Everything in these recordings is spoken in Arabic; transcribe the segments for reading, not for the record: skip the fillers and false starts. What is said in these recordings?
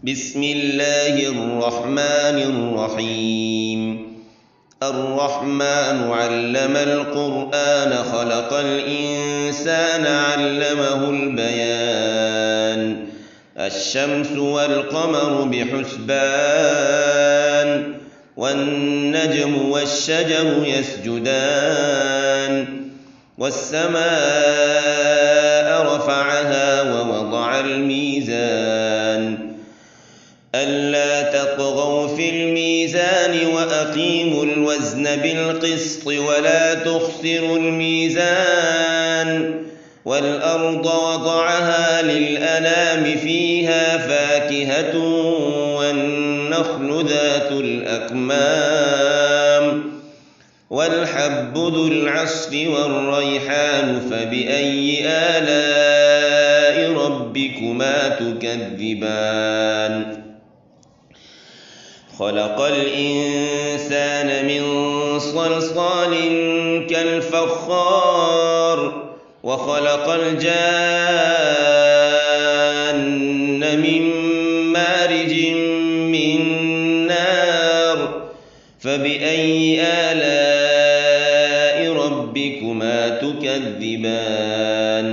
بسم الله الرحمن الرحيم. الرحمن علم القرآن خلق الإنسان علمه البيان. الشمس والقمر بحسبان والنجم والشجر يسجدان والسماء رفعها ووضع الميزان ألا تطغوا في الميزان وأقيموا الوزن بالقسط ولا تخسروا الميزان والأرض وضعها للأنام فيها فاكهة والنخل ذات الأكمام والحب ذو العصف والريحان فبأي آلاء ربكما تكذبان خلق الإنسان من صلصال كالفخار وخلق الجان من مارج من نار فبأي آلاء ربكما تكذبان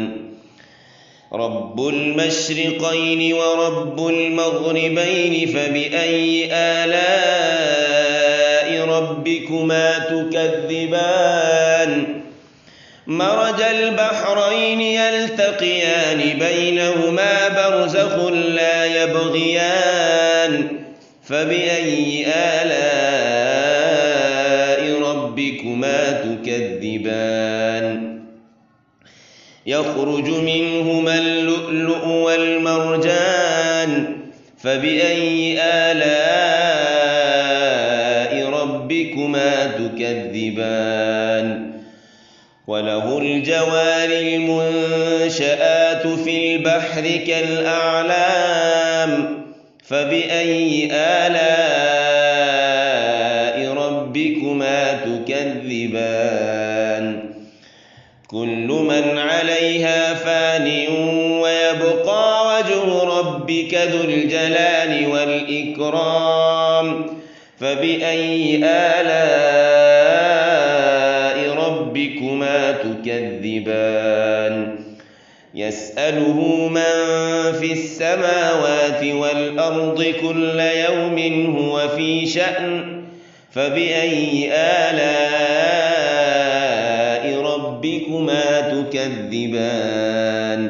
رب المشرقين ورب المغربين فبأي آلاء ربكما تكذبان مرج البحرين يلتقيان بينهما برزخ لا يبغيان فبأي آلاء ربكما تكذبان يخرج منهما اللؤلؤ والمرجان فبأي آلاء ربكما تكذبان وله الجوار المنشآت في البحر كالأعلام فبأي آلاء ربكما تكذبان كل من عليها فان ويبقى وجه ربك ذو الجلال والإكرام فبأي آلاء ربكما تكذبان يسأله من في السماوات والأرض كل يوم هو في شأن فبأي آلاء ربكما تكذبان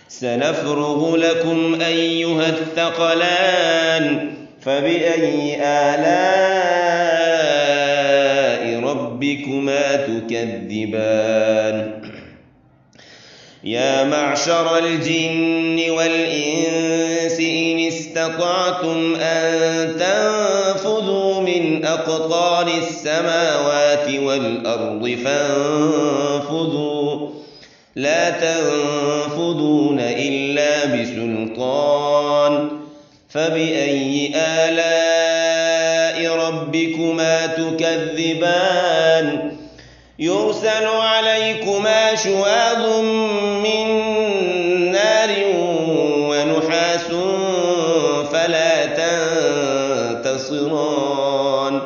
سنفرغ لكم أيها الثقلان فبأي آلاء ربكما تكذبان يا معشر الجن والإنس إن استطعتم أن تنفذوا من أقطار السماوات والأرض فانفذوا لا تنفذون إلا بسلطان فبأي آلاء ربكما تكذبان يرسل عليكما شواظ من نار ونحاس فلا تنتصران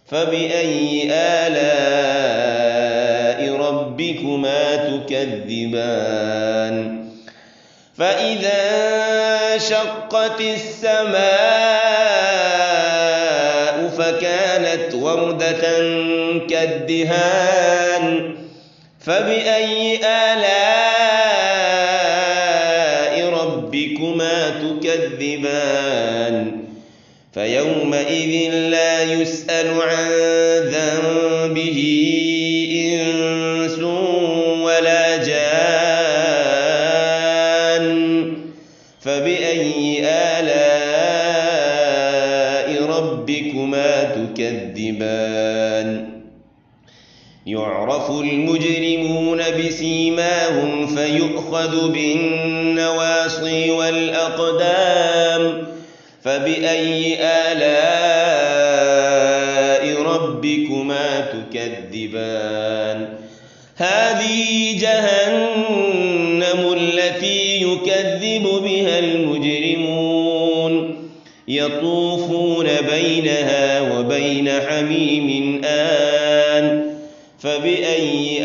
فبأي آلاء ربكما تكذبان فإذا انشقت السماء فكانت وردة كالدهان فبأي آلاء ربكما تكذبان فيومئذ لا يسأل عن ذنبه إنس ولا جان فبأي آلاء ربكما تكذبان يعرف المجرمون بسيماهم فيؤخذ بالنواصي والأقدام فبأي آلاء ربكما تكذبان هذه جهنم التي يكذب بها المجرمون يطوفون بينها وبين حميم آن فبأي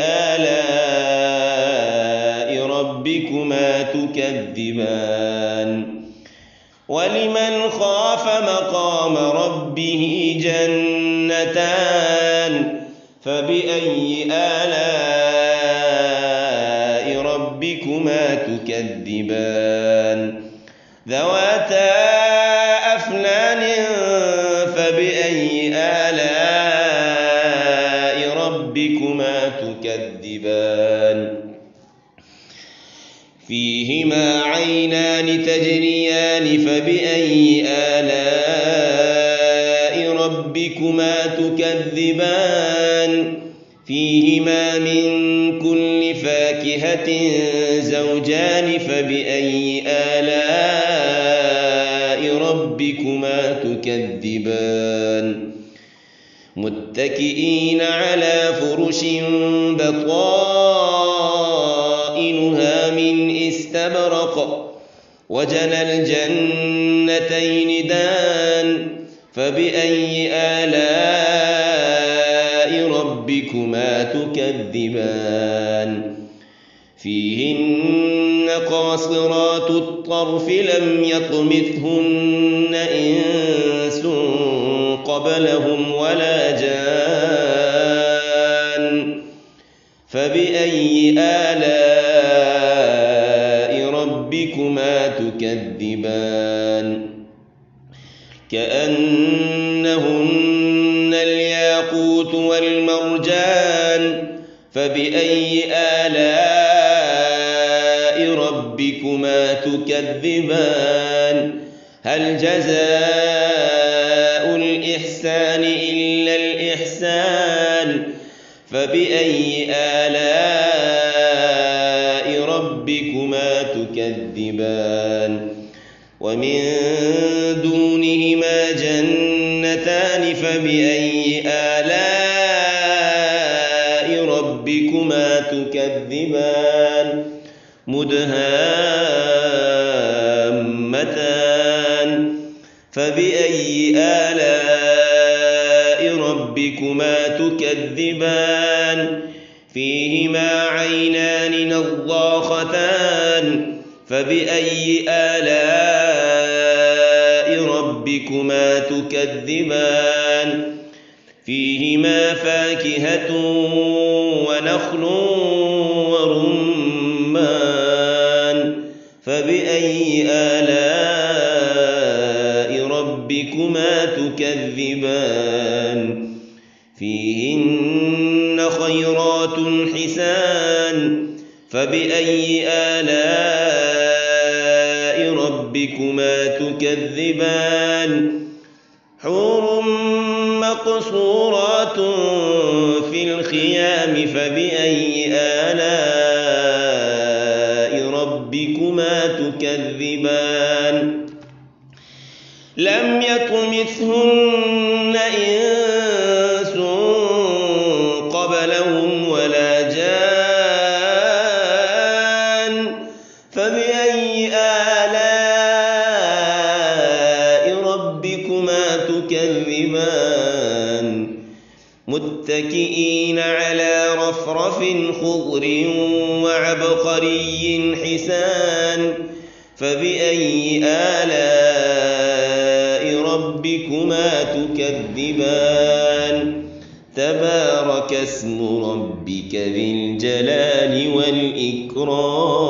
آلاء ربكما تكذبان ولمن خاف مقام ربه جنتان فبأي آلاء ربكما تكذبان ذواتا أفنان فبأي آلاء ربكما تكذبان فيهما عينان تجريان فبأي آلاء ربكما تكذبان فيهما من كل فاكهة زوجان فبأي آلاء ربكما تكذبان متكئين على فرش بطائنها من استبرق وجنى الجنتين دان فبأي آلاء ربكما تكذبان فيهن قاصرات الطرف لم يطمثهن إنس قبلهم ولا جان فبأي آلاء ربكما تكذبان كأنهن الياقوت والمرجان فبأي آلاء ربكما تكذبان هل جزاء الإحسان إلا الإحسان فبأي آلاء ربكما تكذبان ومن دونهما جنتان فبأي آلاء ربكما تكذبان مدهامتان فبأي آلاء ربكما تكذبان فيهما عينان نضاختان فبأي آلاء ربكما تكذبان فيهما فاكهة ونخل ورمان فبأي آلاء ربكما تكذبان فيهن خيرات حسان فبأي آلاء ربكما تكذبان حور مقصورات في الخيام فبأي آلاء ربكما تكذبان لم يطمثهن إنس قبلهم ولا جان فبأي آلاء ربكما تكذبان متكئين على رفرف خضر وعبقري حسان فبأي آلاء ربكما تكذبان تبارك اسم ربك ذي الجلال والإكرام